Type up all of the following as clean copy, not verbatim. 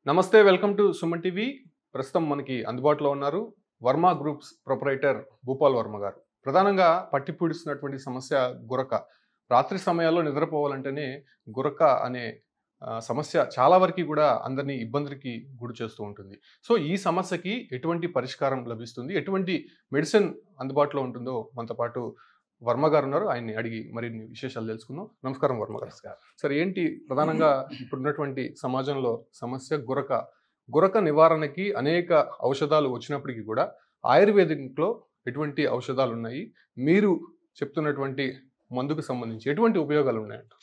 నమస్తే welcome to Suman TV. ప్రస్తుతం మనకి అందుబాటులో ఉన్నారు వర్మ గ్రూప్స్ ప్రొపరైటర్ భూపాల్ వర్మ గారు. ప్రధానంగా పట్టి పీడిస్తున్నటువంటి సమస్య గురక. రాత్రి సమయాల్లో నిద్రపోవాలంటేనే గురక అనే సమస్య చాలా వరకు కూడా అందరినీ ఇబ్బందులకి గురి చేస్తూ ఉంటుంది. సో ఈ సమస్యకి ఎటువంటి పరిష్కారం లభిస్తుంది, ఎటువంటి మెడిసిన్ అందుబాటులో ఉంటుందో మనతో పాటు వర్మ గారు ఉన్నారు. ఆయన్ని అడిగి మరిన్ని విశేషాలు తెలుసుకుందాం. నమస్కారం వర్మ గారు. సార్, ఏంటి ప్రధానంగా ఇప్పుడున్నటువంటి సమాజంలో సమస్య గురక. గురక నివారణకి అనేక ఔషధాలు వచ్చినప్పటికీ కూడా ఆయుర్వేదిక్లో ఎటువంటి ఔషధాలు ఉన్నాయి, మీరు చెప్తున్నటువంటి మందుకు సంబంధించి ఎటువంటి ఉపయోగాలు ఉన్నాయంట?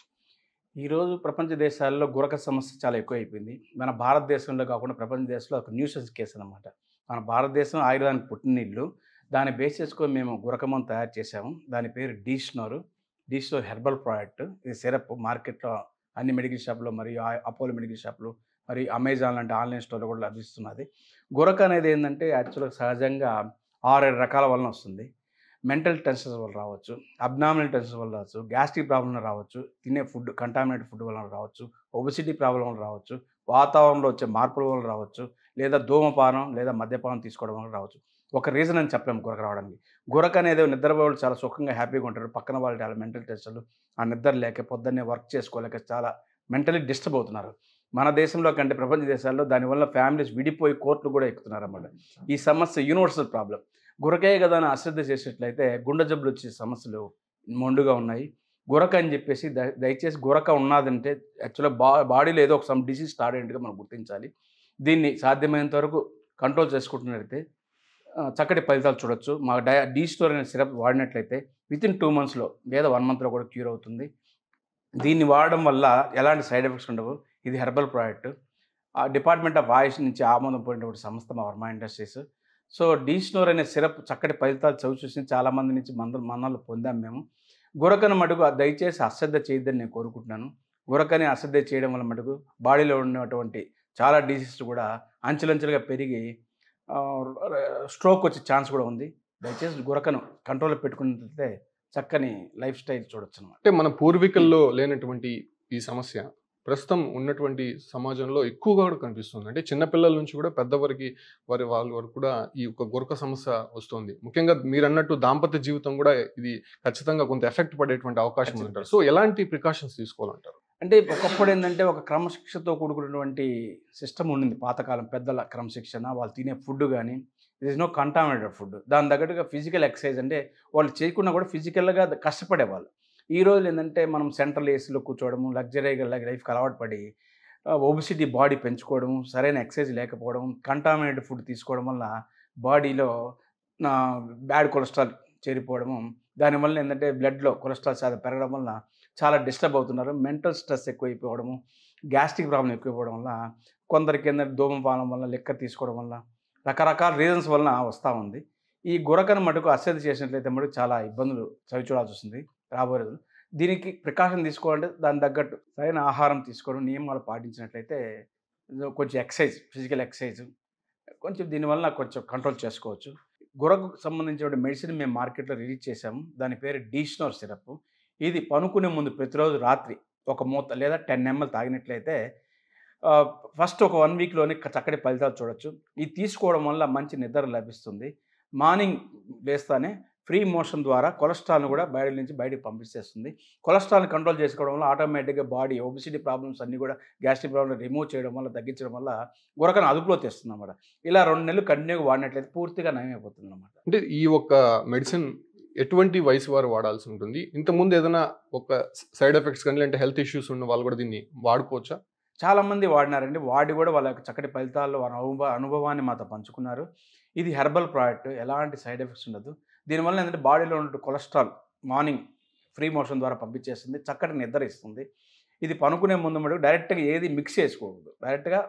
ఈరోజు ప్రపంచ దేశాల్లో గురక సమస్య చాలా ఎక్కువైపోయింది. మన భారతదేశంలో కాకుండా ప్రపంచ దేశంలో ఒక న్యూసెన్స్ కేసు అనమాట. మన భారతదేశం ఆయుర్వేదానికి పుట్టినిల్లు. దాన్ని బేస్ చేసుకొని మేము గురక మందు తయారు చేసాము. దాని పేరు డీస్నోర్ హెర్బల్ ప్రోడక్ట్. ఇది సిరప్ మార్కెట్లో అన్ని మెడికల్ షాపులో మరియు అపోలో మెడికల్ షాపులు మరియు అమెజాన్ లాంటి ఆన్లైన్ స్టోర్లో కూడా లభిస్తున్నది. గురక అనేది ఏంటంటే యాక్చువల్గా సహజంగా 6-7 రకాల వలన వస్తుంది. మెంటల్ టెన్షన్స్ వల్ల రావచ్చు, అబ్నామినల్ టెన్షన్స్ వల్ల రావచ్చు, గ్యాస్ట్రిక్ ప్రాబ్లం రావచ్చు, తినే ఫుడ్ కంటామినేటెడ్ ఫుడ్ వల్ల రావచ్చు, ఒబెసిటీ ప్రాబ్లం వల్ల రావచ్చు, వాతావరణంలో వచ్చే మార్పుల వల్ల రావచ్చు, లేదా ధూమపానం లేదా మద్యపానం తీసుకోవడం వల్ల రావచ్చు. ఒక రీజన్ అని చెప్పలేము గురక రావడానికి. గురక అనేది నిద్రపోవాలి చాలా సుఖంగా హ్యాపీగా ఉంటారు. పక్కన వాళ్ళు చాలా మెంటల్ టెన్షన్లు, ఆ నిద్ర లేక పొద్దున్నే వర్క్ చేసుకోలేక చాలా మెంటలీ డిస్టర్బ్ అవుతున్నారు. మన దేశంలో కంటే ప్రపంచ దేశాల్లో దానివల్ల ఫ్యామిలీస్ విడిపోయి కోర్టులు కూడా ఎక్కుతున్నారు అన్నమాట. ఈ సమస్య యూనివర్సల్ ప్రాబ్లం. గురకే కదా అని అశ్రద్ధ చేసేట్లయితే గుండె జబ్బులు వచ్చే సమస్యలు మొండుగా ఉన్నాయి. గురక అని చెప్పేసి దయచేసి గురక ఉన్నదంటే యాక్చువల్గా బాడీలో ఏదో ఒక సమ్ డిసీజ్ స్టార్ట్ అయినట్టుగా మనం గుర్తించాలి. దీన్ని సాధ్యమైనంత వరకు కంట్రోల్ చేసుకుంటున్నట్లయితే చక్కటి ఫలితాలు చూడొచ్చు. మా డీస్టోర్ అనే సిరప్ వాడినట్లయితే వితిన్ 2 monthsలో లేదా 1 monthలో కూడా క్యూర్ అవుతుంది. దీన్ని వాడడం వల్ల ఎలాంటి సైడ్ ఎఫెక్ట్స్ ఉండవు. ఇది హెర్బల్ ప్రోడక్ట్. డిపార్ట్మెంట్ ఆఫ్ ఆయుష్ నుంచి ఆమోదం పొందినటువంటి సంస్థ మా వర్మ ఇండస్ట్రీస్. సో డీస్నోర్ అనే సిరప్ చక్కటి ఫలితాలు చూసి చాలామంది నుంచి మన్నలు పొందాం మేము. గురకను మటుకు దయచేసి అశ్రద్ధ చేయొద్దని నేను కోరుకుంటున్నాను. గురకని అశ్రద్ధ చేయడం వల్ల మటుకు బాడీలో ఉన్నటువంటి చాలా డిసీజెస్ కూడా అంచెలంచెలుగా పెరిగి స్ట్రోక్ వచ్చే ఛాన్స్ కూడా ఉంది. దయచేసి గురకను కంట్రోల్లో పెట్టుకున్నట్లయితే చక్కని లైఫ్ స్టైల్ చూడొచ్చు అన్నమాట. అంటే మన పూర్వీకుల్లో లేనటువంటి ఈ సమస్య ప్రస్తుతం ఉన్నటువంటి సమాజంలో ఎక్కువగా కూడా కనిపిస్తుంది. అంటే చిన్నపిల్లల నుంచి కూడా పెద్దవారికి వాళ్ళ వరకు కూడా ఈ యొక్క గురక సమస్య వస్తుంది. ముఖ్యంగా మీరు అన్నట్టు దాంపత్య జీవితం కూడా ఇది ఖచ్చితంగా కొంత ఎఫెక్ట్ పడేటువంటి అవకాశం ఉందంటారు. సో ఎలాంటి ప్రికాషన్స్ తీసుకోవాలంటారు? అంటే ఒకప్పుడు ఏంటంటే ఒక క్రమశిక్షతో కూడుకున్నటువంటి సిస్టమ్ ఉండింది పాతకాలం పెద్దల క్రమశిక్షణ. వాళ్ళు తినే ఫుడ్ కానీ it is no contaminated food. దాని తగ్గట్టుగా ఫిజికల్ ఎక్సర్సైజ్ అంటే వాళ్ళు చేయకుండా కూడా ఫిజికల్గా కష్టపడేవాళ్ళు. ఈ రోజులు ఏంటంటే మనం సెంట్రల్ ఏసీలో కూర్చోవడము, లగ్జరీగా లైఫ్కి అలవాటు పడి ఒబెసిటీ బాడీ పెంచుకోవడం, సరైన ఎక్సర్సైజ్ లేకపోవడం, కంటామినేటెడ్ ఫుడ్ తీసుకోవడం వల్ల బాడీలో బ్యాడ్ కొలెస్ట్రాల్ చేరిపోవడము, దానివల్ల ఏంటంటే బ్లడ్లో కొలెస్ట్రాల్ శాతం పెరగడం వల్ల చాలా డిస్టర్బ్ అవుతున్నారు. మెంటల్ స్ట్రెస్ ఎక్కువైపోవడము, గ్యాస్ట్రిక్ ప్రాబ్లం ఎక్కువైపోవడం వల్ల, కొందరికి ఏంటంటే ధూమపానం వల్ల, లిక్కర్ తీసుకోవడం వల్ల, రకరకాల రీజన్స్ వలన వస్తూ ఉంది. ఈ గురకను మటుకు అశ్రద్ధ చేసినట్లయితే మటుకు చాలా ఇబ్బందులు చవిచూడాల్సి వస్తుంది రాబోయే రోజులు. దీనికి ప్రికాషన్ తీసుకోవాలంటే దాని తగ్గట్టు సరైన ఆహారం తీసుకోవడం, నియమాలు పాటించినట్లయితే కొంచెం ఎక్సర్సైజ్, ఫిజికల్ ఎక్సర్సైజ్ కొంచెం దీనివల్ల కొంచెం కంట్రోల్ చేసుకోవచ్చు. గురకు సంబంధించిన మెడిసిన్ మేము మార్కెట్లో రిలీజ్ చేసాము. దాని పేరు డీస్నోర్ సిరప్. ఇది పనుకునే ముందు ప్రతిరోజు రాత్రి ఒక మూత లేదా 10 ml తాగినట్లయితే ఫస్ట్ ఒక 1 weekలోనే చక్కటి ఫలితాలు చూడొచ్చు. ఇది తీసుకోవడం వల్ల మంచి నిద్ర లభిస్తుంది. మార్నింగ్ లేస్తానే ఫ్రీ మోషన్ ద్వారా కొలెస్ట్రాల్ను కూడా బాడీ నుంచి బయటకు పంపించేస్తుంది. కొలెస్ట్రాల్ని కంట్రోల్ చేసుకోవడం వల్ల ఆటోమేటిక్గా బాడీ ఒబెసిటీ ప్రాబ్లమ్స్ అన్నీ కూడా గ్యాస్ట్రిక్ ప్రాబ్లమ్ రిమూవ్ చేయడం వల్ల, తగ్గించడం వల్ల గురకను అదుపులో తెస్తుంది అన్నమాట. ఇలా 2 నెలలు కంటిన్యూగా వాడినట్లయితే పూర్తిగా నయమైపోతుంది అన్నమాట. అంటే ఈ ఒక్క మెడిసిన్ ఎటువంటి వయసు వారు వాడాల్సి ఉంటుంది? ఇంతకుముందు ఏదైనా ఒక సైడ్ ఎఫెక్ట్స్ కానీ లేదంటే హెల్త్ ఇష్యూస్ ఉన్న వాళ్ళు కూడా దీన్ని వాడుకోవచ్చా? చాలామంది వాడినారండి. వాడి కూడా వాళ్ళ చక్కటి ఫలితాల్లో వారి అనుభవాన్ని మాతో పంచుకున్నారు. ఇది హెర్బల్ ప్రోడక్ట్, ఎలాంటి సైడ్ ఎఫెక్ట్స్ ఉండదు. దీనివల్ల ఏంటంటే బాడీలో ఉన్న కొలెస్ట్రాల్ మార్నింగ్ ఫ్రీ మోషన్ ద్వారా పంపించేస్తుంది, చక్కటి నిద్ర ఇస్తుంది. ఇది పనుకునే ముందు మటుకు డైరెక్ట్గా ఏది మిక్స్ చేసుకోకూడదు. డైరెక్ట్గా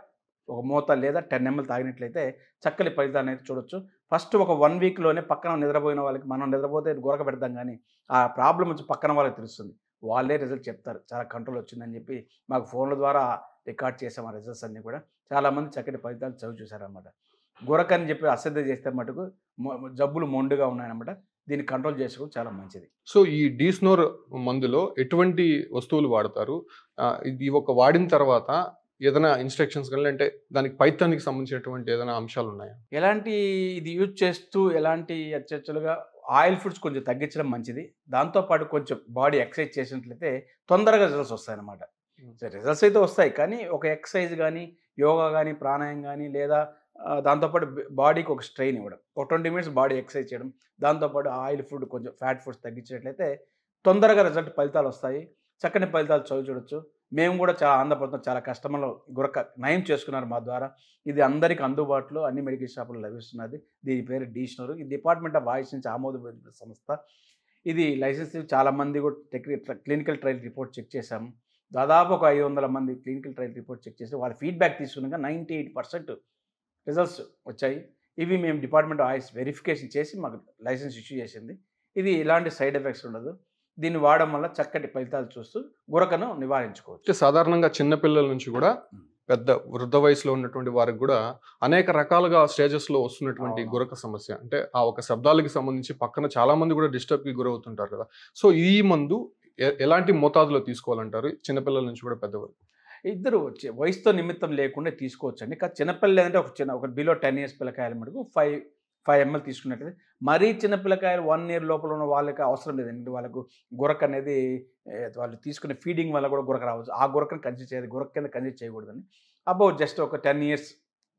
ఒక మూత లేదా 10 ml తాగినట్లయితే చక్కటి ఫలితాన్ని అయితే చూడొచ్చు. ఫస్ట్ ఒక 1 weekలోనే పక్కన నిద్రపోయిన వాళ్ళకి, మనం నిద్రపోతే గురక పెడతాం కానీ ఆ ప్రాబ్లం వచ్చి పక్కన వాళ్ళకి తెలుస్తుంది. వాళ్ళే రిజల్ట్ చెప్తారు, చాలా కంట్రోల్ వచ్చిందని చెప్పి మాకు ఫోన్ల ద్వారా రికార్డ్ చేసాం ఆ రిజల్ట్స్ అన్నీ కూడా. చాలామంది చక్కటి ఫలితాలు చవి చూశారన్నమాట. గురకని చెప్పి అశ్రద్ధ చేస్తే మటుకు జబ్బులు మొండుగా ఉన్నాయన్నమాట. దీన్ని కంట్రోల్ చేసుకోవడం చాలా మంచిది. సో ఈ డీస్నోర్ మందులో ఎటువంటి వస్తువులు వాడతారు? ఇది ఒక వాడిన తర్వాత ఏదైనా ఇన్స్ట్రక్షన్స్ కానీ అంటే దానికి పైత్యానికి సంబంధించినటువంటి ఏదైనా అంశాలు ఉన్నాయా? ఎలాంటి ఇది యూజ్ చేస్తూ ఎలాంటి యాక్చువల్‌గా ఆయిల్ ఫుడ్స్ కొంచెం తగ్గించడం మంచిది. దాంతో పాటు కొంచెం బాడీ ఎక్సర్సైజ్ చేసినట్లయితే తొందరగా రిజల్ట్స్ వస్తాయన్నమాట. రిజల్ట్స్ అయితే వస్తాయి. కానీ ఒక ఎక్సర్సైజ్ గానీ, యోగా గానీ, ప్రాణాయామం గానీ లేదా దాంతో పాటు బాడీకి ఒక స్ట్రెయిన్ ఇవ్వడం. ఒక 20 మినిట్స్ బాడీ ఎక్సర్సైజ్ చేయడం. దాంతో పాటు ఆయిల్ ఫుడ్ కొంచెం ఫ్యాట్ ఫుడ్స్ తగ్గించినట్లయితే తొందరగా ఫలితాలు వస్తాయి. చక్కని ఫలితాలు చూడొచ్చు. మేము కూడా చాలా ఆనందపడుతున్నాం. చాలా కస్టమర్లు గురక నయం చేసుకున్నారు మా ద్వారా. ఇది అందరికి అందుబాటులో అన్ని మెడికల్ షాపుల్లో లభిస్తున్నది. దీని పేరు డీష్నోర్. ఇది డిపార్ట్మెంట్ ఆఫ్ ఆయుష్ నుంచి ఆమోదించిన సంస్థ. ఇది లైసెన్స్ చాలా మంది కూడా క్లినికల్ ట్రయల్ రిపోర్ట్ చెక్ చేశాము. దాదాపు ఒక 500 మంది క్లినికల్ ట్రయల్ రిపోర్ట్ చెక్ చేసి వాళ్ళ ఫీడ్‌బ్యాక్ తీసుకున్నాక 98% రిజల్ట్స్ వచ్చాయి. ఇవి మేము డిపార్ట్మెంట్ ఆఫ్ ఆయుష్ వెరిఫికేషన్ చేసి మాకు లైసెన్స్ ఇష్యూ చేసింది. ఇది ఎలాంటి సైడ్ ఎఫెక్ట్స్ ఉండదు. దీన్ని వాడడం వల్ల చక్కటి ఫలితాలు చూస్తూ గురకను నివారించుకోవచ్చు. అంటే సాధారణంగా చిన్న పిల్లల నుంచి కూడా పెద్ద వృద్ధ వయసులో ఉన్నటువంటి వారికి కూడా అనేక రకాలుగా స్టేజెస్‌లో వస్తున్నటువంటి గురక సమస్య. అంటే ఆ ఒక శబ్దాలకి సంబంధించి పక్కన చాలా మంది కూడా డిస్టర్బ్‌కి గురవుతుంటారు కదా! సో ఈ మందు ఎలాంటి మోతాదులో తీసుకోవాలంటారు? చిన్న పిల్లల నుంచి కూడా పెద్దవారు. ఇద్దరు వయసుతో నిమిత్తం లేకుండా తీసుకోవచ్చండి. కానీ చిన్నపిల్లలు ఏదంటే ఒక బిలో 10 ఇయర్స్ పిల్లకాయల మటుకు 5 ml తీసుకున్నట్లయితే, మరీ చిన్న పిల్లకాయలు 1 ఇయర్ లోపల ఉన్న వాళ్ళకి అవసరం లేదండి. వాళ్ళకు గురక అనేది వాళ్ళు తీసుకునే ఫీడింగ్ వల్ల కూడా గురక రావచ్చు. ఆ గురకను కన్సిడర్ చేయాలి. గురక కింద కన్సిడర్ చేయకూడదని. అబౌవ్ జస్ట్ ఒక 10 ఇయర్స్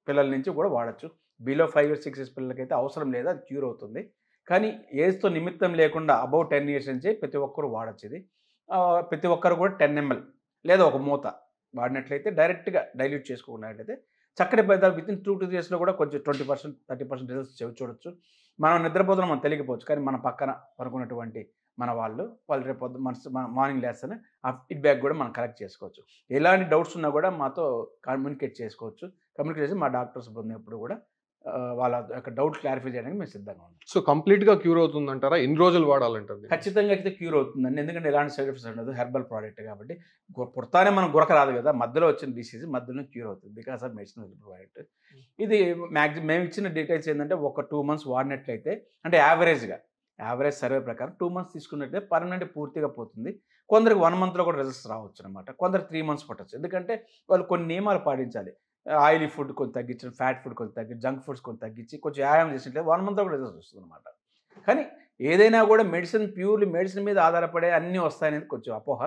పిల్లల నుంచి కూడా వాడచ్చు. బిలో 5 ఇయర్స్ 6 ఇయర్స్ పిల్లలకైతే అవసరం లేదు. అది క్యూర్ అవుతుంది. కానీ ఏజ్‌తో నిమిత్తం లేకుండా అబౌవ్ 10 ఇయర్స్ నుంచి ప్రతి ఒక్కరు వాడచ్చు ఇది. ప్రతి ఒక్కరు కూడా 10 ml లేదా ఒక మూత వాడినట్లయితే డైరెక్ట్‌గా డైల్యూట్ చేసుకున్నట్లయితే చక్కటి ఫలితాలు వితిన్ 2-3 డేస్‌లో కూడా కొంచెం 20%, 30% రిజల్ట్స్ చూడొచ్చు. మనం నిద్రపోతున్నాం మనకు తెలియకపోవచ్చు. కానీ మన పక్కన పడుకున్నటువంటి వాళ్ళు రేపు మార్నింగ్ లేస్తేనే ఆ ఫీడ్‌బ్యాక్ కూడా మనం కలెక్ట్ చేసుకోవచ్చు. ఎలాంటి డౌట్స్ ఉన్నా కూడా మాతో కమ్యూనికేట్ చేసుకోవచ్చు. కమ్యూనికేట్ చేసి మా డాక్టర్స్ బృందం ఎప్పుడు కూడా వాళ్ళ యొక్క డౌట్ క్లారిఫై చేయడానికి మేము సిద్ధంగా ఉన్నాం. సో కంప్లీట్‌గా క్యూర్ అవుతుందంటారా? ఎన్ని రోజులు వాడాలంటారు? ఖచ్చితంగా అయితే క్యూర్ అవుతుందండి. ఎందుకంటే ఎలాంటి సైడ్ ఎఫెక్ట్స్ ఉండదు. హెర్బల్ ప్రోడక్ట్ కాబట్టి పుడతానే మనం గురక రాదు కదా! మధ్యలో వచ్చిన డిసీజ్ మధ్యలో క్యూర్ అవుతుంది. Because of medicinal product. ఇది మాక్సిమం మేము ఇచ్చిన డీటెయిల్స్ ఏంటంటే ఒక 2 months వాడినట్లయితే అంటే యావరేజ్ సర్వే ప్రకారం 2 months తీసుకున్నట్లయితే పర్మనెంట్ పూర్తిగా పోతుంది. కొందరికి 1 monthలో కూడా రిజల్ట్స్ రావచ్చు అనమాట. కొందరికి 3 months పట్టొచ్చు. ఎందుకంటే వాళ్ళు కొన్ని నియమాలు పాటించాలి. ఆయిలీ ఫుడ్ కొంచెం తగ్గించడం, ఫ్యాట్ ఫుడ్ కొంచెం తగ్గించి, జంక్ ఫుడ్స్ కొంచెం తగ్గించి, కొంచెం వ్యాయామం చేసినట్లయితే 1 monthలో కూడా రిజల్ట్స్ వస్తుందన్నమాట. కానీ ఏదైనా కూడా ప్యూర్లీ మెడిసిన్ మీద ఆధారపడే అన్నీ వస్తాయనేది కొంచెం అపోహ.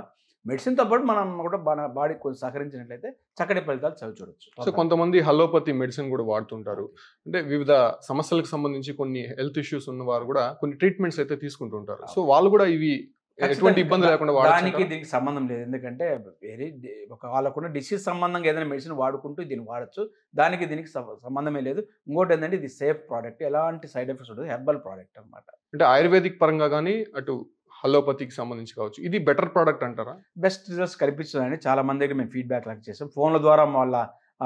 మెడిసిన్‌తో పాటు మనం కూడా మన బాడీకి కొంచెం సహకరించినట్లయితే చక్కటి ఫలితాలు చూడొచ్చు. సో కొంతమంది అలోపతి మెడిసిన్ కూడా వాడుతుంటారు. అంటే వివిధ సమస్యలకు సంబంధించి కొన్ని హెల్త్ ఇష్యూస్ ఉన్నవారు కూడా కొన్ని ట్రీట్మెంట్స్ అయితే తీసుకుంటుంటారు. సో వాళ్ళు కూడా ఇవి ఎటువంటి ఇబ్బంది లేకుండా దానికి దీనికి సంబంధం లేదు. ఎందుకంటే వాళ్ళకున్న డిసీజ్ సంబంధంగా ఏదైనా మెడిసిన్ వాడుకుంటూ దీన్ని వాడచ్చు. దానికి దీనికి సంబంధమే లేదు. ఇంకోటి ఏంటంటే ఇది సేఫ్ ప్రోడక్ట్. ఎలాంటి సైడ్ ఎఫెక్ట్స్ ఉండదు. హెర్బల్ ప్రోడక్ట్ అనమాట. అంటే ఆయుర్వేదిక్ పరంగా కానీ అటు అలోపతికి సంబంధించి కావచ్చు. ఇది బెటర్ ప్రోడక్ట్ అంటారా? బెస్ట్ రిజల్ట్స్ కనిపిస్తుందండి. చాలా మంది దగ్గర మేము ఫీడ్బ్యాక్ కలెక్ట్ చేసాం. ఫోన్ల ద్వారా వాళ్ళ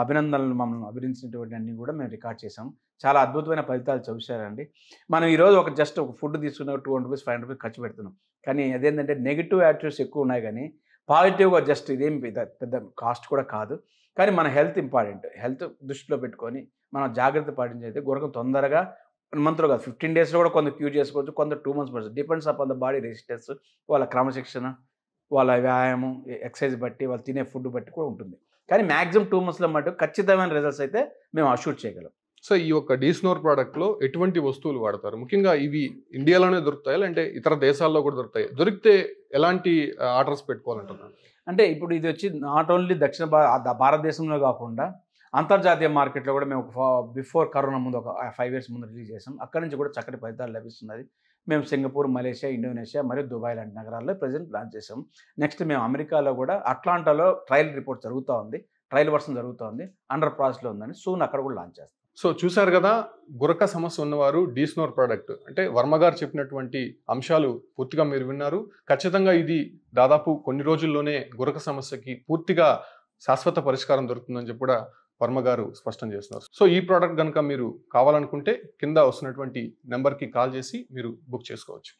అభినందనలు మమ్మల్ని అభినందించినటువంటి అన్ని కూడా మేము రికార్డ్ చేసాం. చాలా అద్భుతమైన ఫలితాలు చూశారండి. మనం ఈరోజు ఒక ఫుడ్ తీసుకున్న ₹200, ₹500 ఖర్చు పెడుతున్నాం. కానీ అదేంటంటే నెగిటివ్ యాటిట్యూడ్స్ ఎక్కువ ఉన్నాయి. కానీ పాజిటివ్గా జస్ట్ ఇదేం పెద్ద కాస్ట్ కూడా కాదు. కానీ మన హెల్త్ ఇంపార్టెంట్. హెల్త్ దృష్టిలో పెట్టుకొని మనం జాగ్రత్త పాటించైతే గురక తొందరగా 1 monthలో కాదు 15 daysలో కూడా కొంత క్యూర్ చేసుకోవచ్చు. కొంత 2 months పడుతుంది. Depends upon the body resistance, వాళ్ళ క్రమశిక్షణ, వాళ్ళ వ్యాయామం, ఎక్సర్సైజ్ బట్టి, వాళ్ళు తినే ఫుడ్ బట్టి కూడా ఉంటుంది. కానీ మాక్సిమం 2 monthsలో మటుకు ఖచ్చితమైన రిజల్ట్స్ అయితే మేము అష్యూర్ చేయగలం. సో ఈ యొక్క డీస్నోర్ ప్రోడక్ట్లో ఎటువంటి వస్తువులు వాడతారు? ముఖ్యంగా ఇవి ఇండియాలోనే దొరుకుతాయా? అంటే ఇతర దేశాల్లో కూడా దొరుకుతాయి? దొరికితే ఎలాంటి ఆర్డర్స్ పెట్టుకోవాలంటున్నారు? అంటే ఇప్పుడు ఇది వచ్చి నాట్ ఓన్లీ భారతదేశంలో కాకుండా అంతర్జాతీయ మార్కెట్లో కూడా మేము బిఫోర్ కరోనా ముందు ఒక 5 years ముందు రిలీజ్ చేసాం. అక్కడి నుంచి కూడా చక్కటి ఫలితాలు లభిస్తున్నది. మేము సింగపూర్, మలేషియా, ఇండోనేషియా మరియు దుబాయ్ లాంటి నగరాల్లో ప్రెజెంట్ లాంచ్ చేసాం. నెక్స్ట్ మేము అమెరికాలో కూడా అట్లాంటాలో ట్రయల్ రిపోర్ట్ జరుగుతూ ఉంది. ట్రయల్ వర్షన్ జరుగుతూ ఉంది. అండర్ ప్రాసెస్లో ఉందని సూన్ అక్కడ కూడా లాంచ్ చేస్తాం. సో చూశారు కదా, గురక సమస్య ఉన్నవారు డీస్నోర్ ప్రోడక్ట్ అంటే వర్మ గారు చెప్పినటువంటి అంశాలు పూర్తిగా మీరు విన్నారు. ఖచ్చితంగా ఇది దాదాపు కొన్ని రోజుల్లోనే గురక సమస్యకి పూర్తిగా శాశ్వత పరిష్కారం దొరుకుతుందని చెప్పి కూడా వర్మ గారు స్పష్టం చేస్తున్నారు. సో ఈ ప్రోడక్ట్ కనుక మీరు కావాలనుకుంటే కింద వస్తున్నటువంటి నెంబర్కి కాల్ చేసి మీరు బుక్ చేసుకోవచ్చు.